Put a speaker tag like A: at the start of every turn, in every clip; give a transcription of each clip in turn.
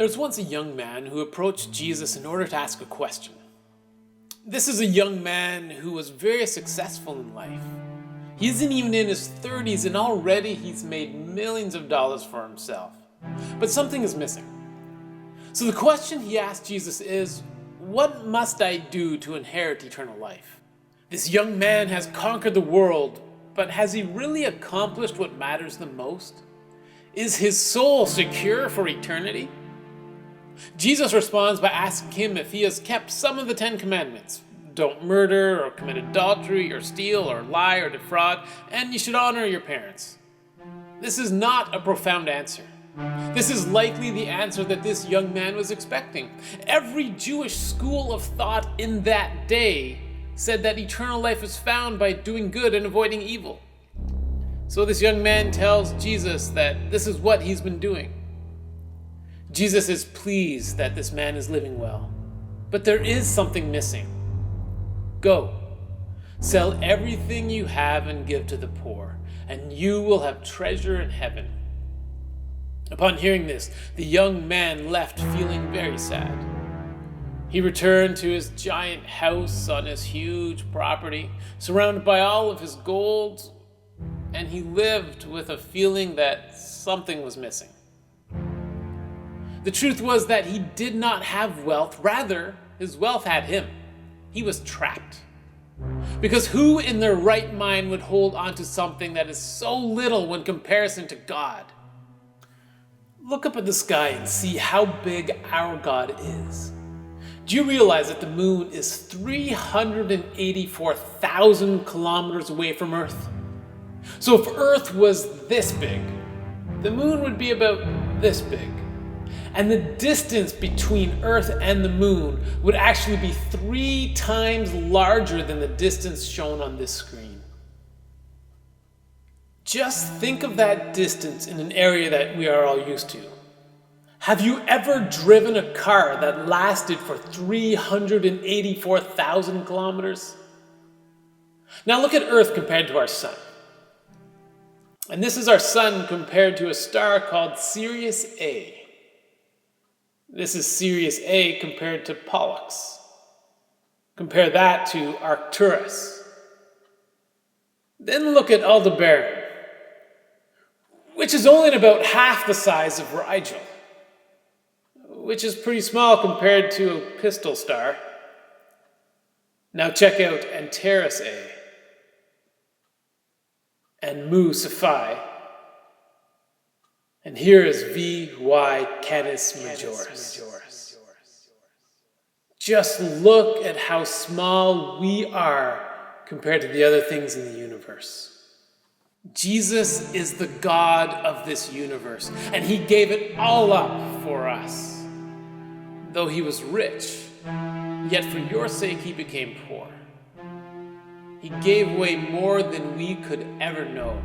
A: There was once a young man who approached Jesus in order to ask a question. This is a young man who was very successful in life. He isn't even in his 30s and already he's made millions of dollars for himself. But something is missing. So the question he asked Jesus is, what must I do to inherit eternal life? This young man has conquered the world, but has he really accomplished what matters the most? Is his soul secure for eternity? Jesus responds by asking him if he has kept some of the 10 Commandments. Don't murder, or commit adultery, or steal, or lie, or defraud, and you should honor your parents. This is not a profound answer. This is likely the answer that this young man was expecting. Every Jewish school of thought in that day said that eternal life is found by doing good and avoiding evil. So this young man tells Jesus that this is what he's been doing. Jesus is pleased that this man is living well, but there is something missing. Go, sell everything you have and give to the poor, and you will have treasure in heaven. Upon hearing this, the young man left feeling very sad. He returned to his giant house on his huge property, surrounded by all of his gold, and he lived with a feeling that something was missing. The truth was that he did not have wealth, rather, his wealth had him. He was trapped. Because who in their right mind would hold on to something that is so little when comparison to God? Look up at the sky and see how big our God is. Do you realize that the moon is 384,000 kilometers away from Earth? So if Earth was this big, the moon would be about this big. And the distance between Earth and the moon would actually be 3 times larger than the distance shown on this screen. Just think of that distance in an area that we are all used to. Have you ever driven a car that lasted for 384,000 kilometers? Now look at Earth compared to our sun. And this is our sun compared to a star called Sirius A. This is Sirius A compared to Pollux. Compare that to Arcturus. Then look at Aldebaran, which is only about half the size of Rigel, which is pretty small compared to a Pistol star. Now check out Antares A and Mu Cephei. And here is VY Canis Majoris. Just look at how small we are compared to the other things in the universe. Jesus is the God of this universe, and he gave it all up for us. Though he was rich, yet for your sake he became poor. He gave away more than we could ever know.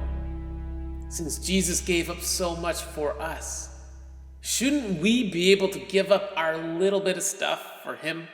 A: Since Jesus gave up so much for us, shouldn't we be able to give up our little bit of stuff for him?